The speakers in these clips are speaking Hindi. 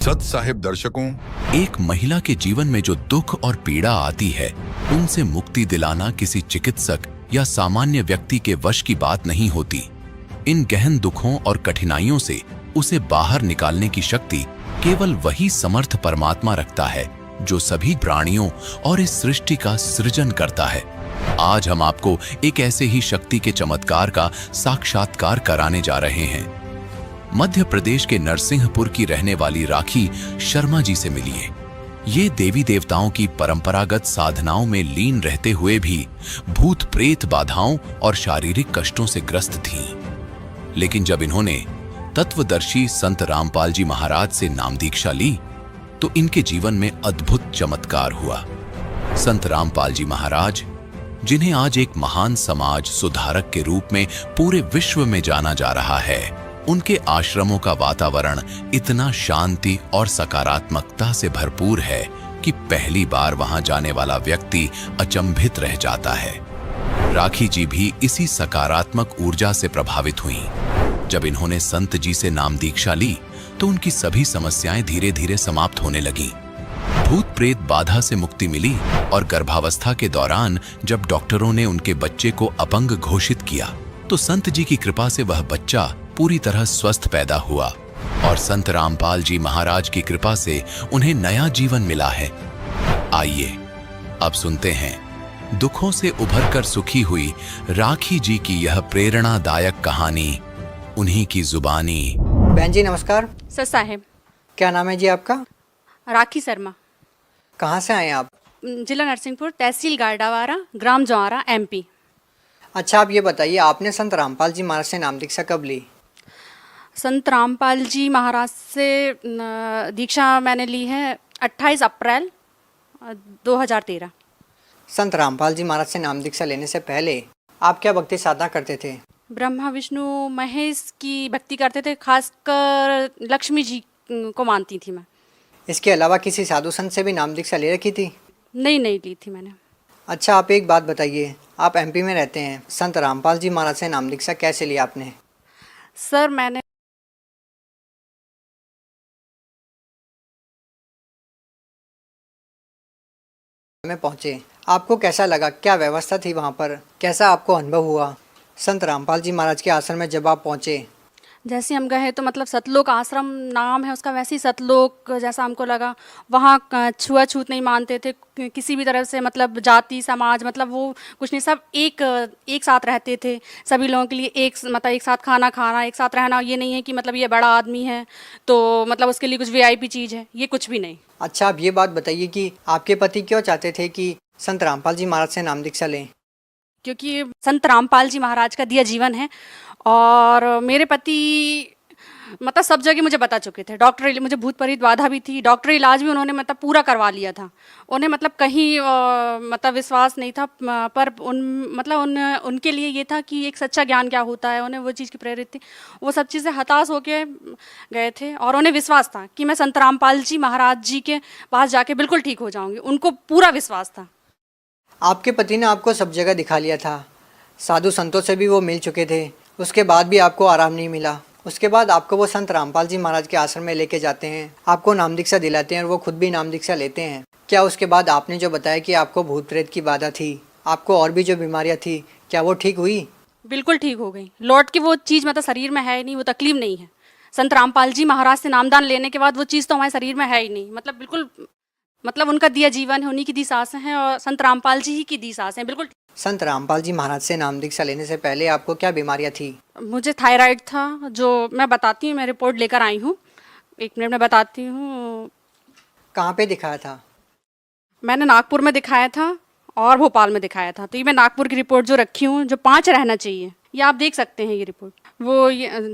सत साहिब दर्शकों, एक महिला के जीवन में जो दुख और पीड़ा आती है, उनसे मुक्ति दिलाना किसी चिकित्सक या सामान्य व्यक्ति के वश की बात नहीं होती। इन गहन दुखों और कठिनाइयों से उसे बाहर निकालने की शक्ति केवल वही समर्थ परमात्मा रखता है जो सभी प्राणियों और इस सृष्टि का सृजन करता है। आज हम आपको एक ऐसे ही शक्ति के चमत्कार का साक्षात्कार कराने जा रहे हैं। मध्य प्रदेश के नरसिंहपुर की रहने वाली राखी शर्मा जी से मिलिए। ये देवी देवताओं की परंपरागत साधनाओं में लीन रहते हुए भी भूत प्रेत बाधाओं और शारीरिक कष्टों से ग्रस्त थीं। लेकिन जब इन्होंने तत्वदर्शी संत रामपाल जी महाराज से नाम दीक्षा ली तो इनके जीवन में अद्भुत चमत्कार हुआ। संत रामपाल जी महाराज, जिन्हें आज एक महान समाज सुधारक के रूप में पूरे विश्व में जाना जा रहा है, उनके आश्रमों का वातावरण इतना शांति और सकारात्मकता से भरपूर है कि पहली बार वहां जाने वाला व्यक्ति अचंभित रह जाता है। राखी जी भी इसी सकारात्मक ऊर्जा से प्रभावित हुईं। जब इन्होंने संत जी से नाम दीक्षा ली तो उनकी सभी समस्याएं धीरे धीरे समाप्त होने लगीं। भूत प्रेत बाधा से मुक्ति मिली और गर्भावस्था के दौरान जब डॉक्टरों ने उनके बच्चे को अपंग घोषित किया तो संत जी की कृपा से वह बच्चा पूरी तरह स्वस्थ पैदा हुआ और संत रामपाल जी महाराज की कृपा से उन्हें नया जीवन मिला है। आइए अब सुनते हैं दुखों से उभरकर सुखी हुई राखी जी की यह प्रेरणादायक कहानी, उन्हीं की जुबानी। बहन जी नमस्कार। सर साहेब। क्या नाम है जी आपका? राखी शर्मा। कहाँ से आए हैं आप? जिला नरसिंहपुर, तहसील गारडावारा, ग्राम जवारा, MP। अच्छा, आप ये बताइए, आपने संत रामपाल जी महाराज से नाम दीक्षा कब ली? संत रामपाल जी महाराज से दीक्षा मैंने ली है 28 अप्रैल 2013। संत रामपाल जी महाराज से नाम दीक्षा लेने से पहले आप क्या भक्ति साधना करते थे? ब्रह्मा विष्णु महेश की भक्ति करते थे, खासकर लक्ष्मी जी को मानती थी मैं। इसके अलावा किसी साधु संत से भी नाम दीक्षा ले रखी थी? नहीं ली थी मैंने। अच्छा, आप एक बात बताइए, आप MP में रहते हैं, संत रामपाल जी महाराज से नाम दीक्षा कैसे ली आपने? सर मैंने में पहुँचे, आपको कैसा लगा? क्या व्यवस्था थी वहाँ पर? कैसा आपको अनुभव हुआ संत रामपाल जी महाराज के आश्रम में जब आप पहुँचे? जैसे हम गए तो मतलब सतलोक आश्रम नाम है उसका, वैसे ही सतलोक जैसा हमको लगा। वहाँ छुआछूत नहीं मानते थे किसी भी तरह से, मतलब जाति समाज मतलब वो कुछ नहीं, सब एक साथ रहते थे। सभी लोगों के लिए एक साथ खाना खाना, एक साथ रहना। ये नहीं है कि मतलब ये बड़ा आदमी है तो मतलब उसके लिए कुछ VIP चीज़ है, ये कुछ भी नहीं। अच्छा, आप ये बात बताइए कि आपके पति क्यों चाहते थे कि संत रामपाल जी महाराज से नाम दीक्षा लें? क्योंकि संत रामपाल जी महाराज का दिया जीवन है और मेरे पति मतलब सब जगह मुझे बता चुके थे। डॉक्टर, मुझे भूत प्रेत बाधा भी थी, डॉक्टर इलाज भी उन्होंने मतलब पूरा करवा लिया था। उन्हें मतलब कहीं मतलब विश्वास नहीं था, पर उनके लिए ये था कि एक सच्चा ज्ञान क्या होता है, उन्हें वो चीज़ की प्रेरित थी। वो सब चीज़ें हताश होके गए थे और उन्हें विश्वास था कि मैं संत रामपाल जी महाराज जी के पास जाके बिल्कुल ठीक हो जाऊँगी। उनको पूरा विश्वास था। आपके पति ने आपको सब जगह दिखा लिया था, साधु संतों से भी वो मिल चुके थे, उसके बाद भी आपको आराम नहीं मिला। उसके बाद आपको वो संत रामपाल जी महाराज के आश्रम में लेके जाते हैं, आपको नाम दीक्षा दिलाते हैं और वो खुद भी नाम दीक्षा लेते हैं। क्या उसके बाद आपने जो बताया कि आपको भूत प्रेत की बाधा थी, आपको और भी जो बीमारियां थी, क्या वो ठीक हुई? बिल्कुल ठीक हो गई। लौट के वो चीज़ मतलब शरीर में है ही नहीं, वो तकलीफ नहीं है। संत रामपाल जी महाराज से नामदान लेने के बाद वो चीज़ तो हमारे शरीर में है ही नहीं। मतलब बिल्कुल, मतलब उनका दिया जीवन है, उन्हीं की दी सांसें हैं और संत रामपाल जी ही की दी सांसें बिल्कुल। संत रामपाल जी महाराज से नाम दीक्षा लेने से पहले आपको क्या बीमारियां थी? मुझे थायराइड था, जो मैं बताती हूँ, मैं रिपोर्ट लेकर आई हूँ, 1 मिनट में बताती हूँ। कहाँ पे दिखाया था? मैंने नागपुर में दिखाया था और भोपाल में दिखाया था। तो ये मैं नागपुर की रिपोर्ट जो रखी हूँ, जो 5 रहना चाहिए, ये आप देख सकते हैं। ये रिपोर्ट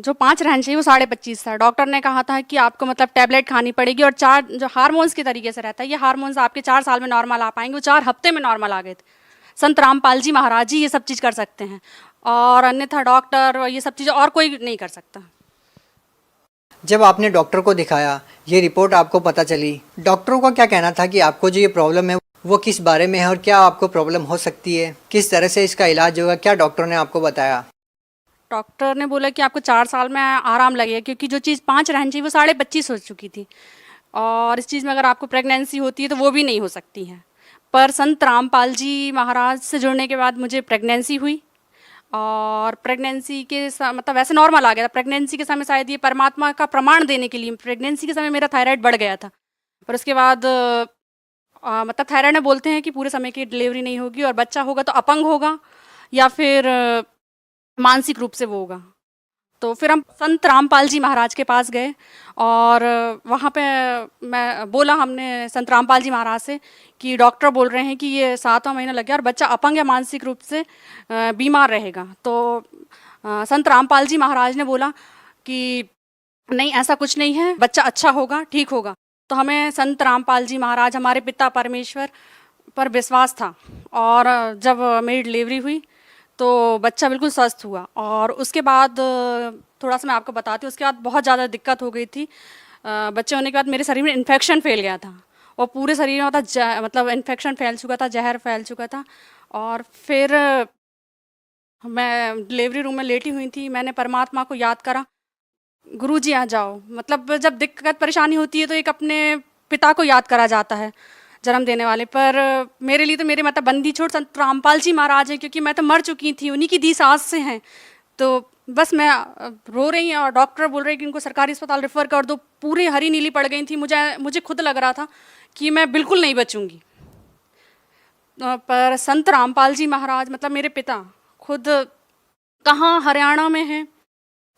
जो 5 रहना चाहिए वो 25.5 था। डॉक्टर ने कहा था कि आपको मतलब टैबलेट खानी पड़ेगी और 4 जो हार्मोन्स के तरीके से रहता है, ये हार्मोन्स आपके 4 साल में नॉर्मल आ पाएंगे, वो 4 हफ्ते में नॉर्मल आ गए थे। संत रामपाल जी महाराज जी ये सब चीज़ कर सकते हैं और अन्यथा डॉक्टर ये सब चीज़ें और कोई नहीं कर सकता। जब आपने डॉक्टर को दिखाया, ये रिपोर्ट आपको पता चली, डॉक्टरों का क्या कहना था कि आपको जो ये प्रॉब्लम है वो किस बारे में है और क्या आपको प्रॉब्लम हो सकती है, किस तरह से इसका इलाज होगा, क्या डॉक्टर ने आपको बताया? डॉक्टर ने बोला कि आपको 4 साल में आराम लगेगा, क्योंकि जो चीज़ 5 रहनी चाहिए वो 25.5 हो चुकी थी। और इस चीज़ में अगर आपको प्रेगनेंसी होती है तो वो भी नहीं हो सकती है। पर संत रामपाल जी महाराज से जुड़ने के बाद मुझे प्रेगनेंसी हुई, और प्रेगनेंसी के मतलब वैसे नॉर्मल आ गया था। प्रेगनेंसी के समय शायद ये परमात्मा का प्रमाण देने के लिए, प्रेगनेंसी के समय मेरा थायराइड बढ़ गया था, पर उसके बाद मतलब थायराइड में बोलते हैं कि पूरे समय की डिलीवरी नहीं होगी और बच्चा होगा तो अपंग होगा या फिर मानसिक रूप से वो होगा। तो फिर हम संत रामपाल जी महाराज के पास गए और वहाँ पे मैं बोला हमने संत रामपाल जी महाराज से कि डॉक्टर बोल रहे हैं कि ये 7वां महीना लग गया और बच्चा अपंग या मानसिक रूप से बीमार रहेगा। तो संत रामपाल जी महाराज ने बोला कि नहीं, ऐसा कुछ नहीं है, बच्चा अच्छा होगा, ठीक होगा। तो हमें संत रामपाल जी महाराज, हमारे पिता परमेश्वर पर विश्वास था, और जब मेरी डिलीवरी हुई तो बच्चा बिल्कुल स्वस्थ हुआ। और उसके बाद थोड़ा सा मैं आपको बताती हूँ, उसके बाद बहुत ज़्यादा दिक्कत हो गई थी। बच्चे होने के बाद मेरे शरीर में इन्फेक्शन फैल गया था, और पूरे शरीर में मतलब इन्फेक्शन फैल चुका था, जहर फैल चुका था। और फिर मैं डिलीवरी रूम में लेटी हुई थी, मैंने परमात्मा को याद करा, गुरुजी आ जाओ। मतलब जब दिक्कत परेशानी होती है तो एक अपने पिता को याद करा जाता है, जन्म देने वाले। पर मेरे लिए तो मेरे मतलब बंदी छोड़ संत रामपाल जी महाराज हैं, क्योंकि मैं तो मर चुकी थी, उन्हीं की दी सांस से हैं। तो बस मैं रो रही हैं और डॉक्टर बोल रहे हैं कि उनको सरकारी अस्पताल रेफ़र कर दो। पूरी हरी नीली पड़ गई थी, मुझे खुद लग रहा था कि मैं बिल्कुल नहीं बचूंगी। पर संत रामपाल जी महाराज मतलब मेरे पिता खुद कहाँ हरियाणा में हैं,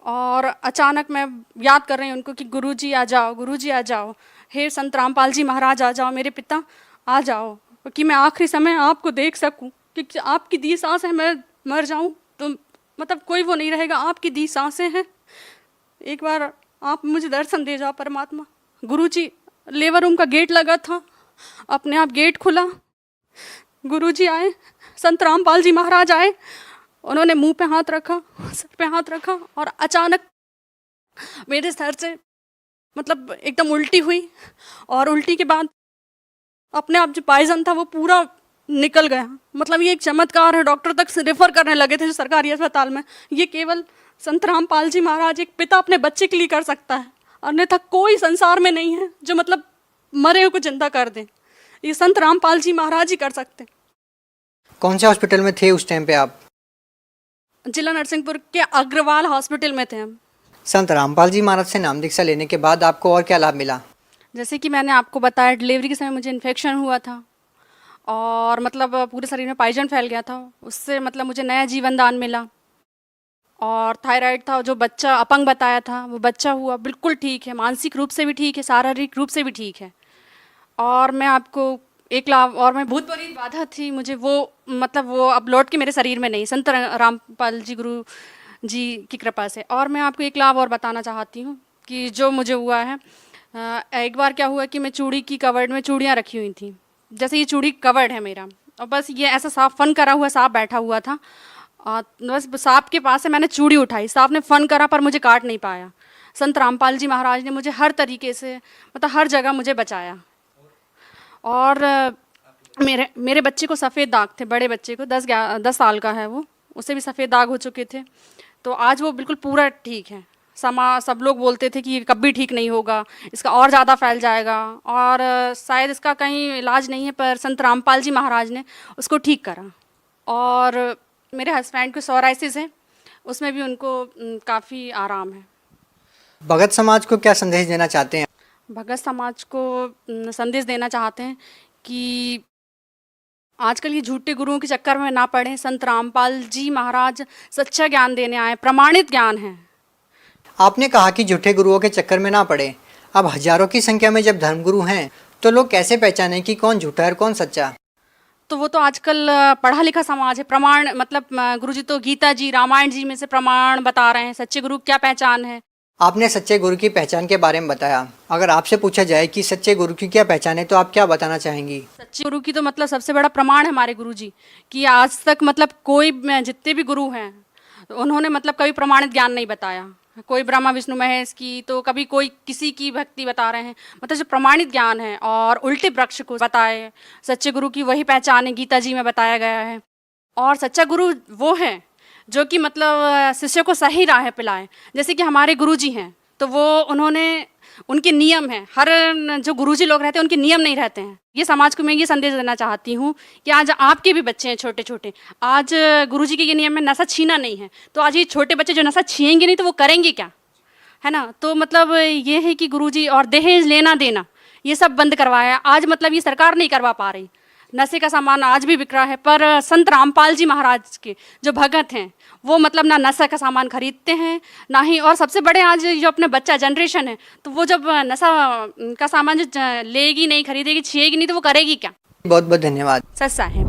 और अचानक मैं याद कर रही हूँ उनको कि गुरुजी आ जाओ, गुरुजी आ जाओ, हे संत रामपाल जी महाराज आ जाओ, मेरे पिता आ जाओ, कि मैं आखिरी समय आपको देख सकूं, क्योंकि आपकी दी सांस है, मैं मर जाऊं तो मतलब कोई वो नहीं रहेगा, आपकी दी सांसें हैं, एक बार आप मुझे दर्शन दे जाओ परमात्मा। गुरुजी, लेबर रूम का गेट लगा था, अपने आप गेट खुला, गुरुजी आए, संत रामपाल जी महाराज आए, उन्होंने मुंह पे हाथ रखा, सर पे हाथ रखा, और अचानक मेरे सर से मतलब एकदम उल्टी हुई, और उल्टी के बाद अपने आप जो पॉइजन था वो पूरा निकल गया। मतलब ये एक चमत्कार है, डॉक्टर तक से रेफर करने लगे थे जो सरकारी अस्पताल में। ये केवल संत रामपाल जी महाराज, एक पिता अपने बच्चे के लिए कर सकता है, अन्यथा कोई संसार में नहीं है जो मतलब मरे हुए को जिंदा कर दे। ये संत रामपाल जी महाराज ही कर सकते। कौन से हॉस्पिटल में थे उस टाइम पे आप? जिला नरसिंहपुर के अग्रवाल हॉस्पिटल में थे हम। संत रामपाल जी महाराज से नाम दीक्षा लेने के बाद आपको और क्या लाभ मिला? जैसे कि मैंने आपको बताया, डिलीवरी के समय मुझे इन्फेक्शन हुआ था, और मतलब पूरे शरीर में पाइजन फैल गया था, उससे मतलब मुझे नया जीवन दान मिला। और थायराइड था, जो बच्चा अपंग बताया था वो बच्चा हुआ, बिल्कुल ठीक है, मानसिक रूप से भी ठीक है, शारीरिक रूप से भी ठीक है। और मैं आपको एक लाभ और, मैं भूत प्रेत बाधा थी मुझे, वो मतलब वो अब लौट के मेरे शरीर में नहीं, संत रामपाल जी गुरु जी की कृपा से। और मैं आपको एक लाभ और बताना चाहती हूँ कि जो मुझे हुआ है, एक बार क्या हुआ कि मैं चूड़ी की कवर्ड में चूड़ियाँ रखी हुई थी, जैसे ये चूड़ी कवर्ड है मेरा, और बस ये ऐसा सांप फन करा हुआ सांप बैठा हुआ था, और बस सांप के पास से मैंने चूड़ी उठाई, सांप ने फन करा पर मुझे काट नहीं पाया। संत रामपाल जी महाराज ने मुझे हर तरीके से मतलब हर जगह मुझे बचाया। और मेरे बच्चे को सफ़ेद दाग थे, बड़े बच्चे को 10 साल का है वो, उसे भी सफ़ेद दाग हो चुके थे, तो आज वो बिल्कुल पूरा ठीक है। सब लोग बोलते थे कि ये कभी ठीक नहीं होगा, इसका और ज़्यादा फैल जाएगा, और शायद इसका कहीं इलाज नहीं है, पर संत रामपाल जी महाराज ने उसको ठीक करा। और मेरे हस्बैंड को सोराइसिस है, उसमें भी उनको काफ़ी आराम है। भगत समाज को क्या संदेश देना चाहते हैं? भगत समाज को संदेश देना चाहते हैं कि आजकल ये झूठे गुरुओं के चक्कर में ना पड़े। संत रामपाल जी महाराज सच्चा ज्ञान देने आए, प्रमाणित ज्ञान है। आपने कहा कि झूठे गुरुओं के चक्कर में ना पड़े। अब हजारों की संख्या में जब धर्मगुरु हैं तो लोग कैसे पहचानें कि कौन झूठा है और कौन सच्चा? तो वो तो आजकल पढ़ा लिखा समाज है, प्रमाण मतलब गुरुजी तो गीता जी, रामायण जी में से प्रमाण बता रहे हैं, सच्चे गुरु क्या पहचान है। आपने सच्चे गुरु की पहचान के बारे में बताया, अगर आपसे पूछा जाए कि सच्चे गुरु की क्या पहचान है तो आप क्या बताना चाहेंगी? सच्चे गुरु की तो मतलब सबसे बड़ा प्रमाण है हमारे गुरुजी कि आज तक मतलब कोई जितने भी गुरु हैं उन्होंने मतलब कभी प्रमाणित ज्ञान नहीं बताया। कोई ब्रह्मा विष्णु महेश की, तो कभी कोई किसी की भक्ति बता रहे हैं, मतलब जो प्रमाणित ज्ञान है और उल्टे वृक्ष को बताए, सच्चे गुरु की वही पहचान है, गीता जी में बताया गया है। और सच्चा गुरु वो है जो कि मतलब शिष्य को सही राह पिलाए। जैसे कि हमारे गुरुजी हैं तो वो उन्होंने उनके नियम हैं। हर जो गुरुजी लोग रहते हैं उनके नियम नहीं रहते हैं। ये समाज को मैं ये संदेश देना चाहती हूँ कि आज आपके भी बच्चे हैं छोटे छोटे, आज गुरुजी के ये नियम में नशा छीना नहीं है, तो आज ये छोटे बच्चे जो नशा छीनेंगे नहीं तो वो करेंगे क्या, है ना। तो मतलब ये है कि गुरुजी और दहेज लेना देना ये सब बंद करवाया। आज मतलब ये सरकार नहीं करवा पा रही। नशे का सामान आज भी बिक रहा है, पर संत रामपाल जी महाराज के जो भगत हैं वो मतलब ना नशा का सामान खरीदते हैं ना ही, और सबसे बड़े आज जो अपने बच्चा जनरेशन है तो वो जब नशा का सामान जो लेगी नहीं, खरीदेगी, छीएगी नहीं तो वो करेगी क्या। बहुत बहुत धन्यवाद। सच साहेब।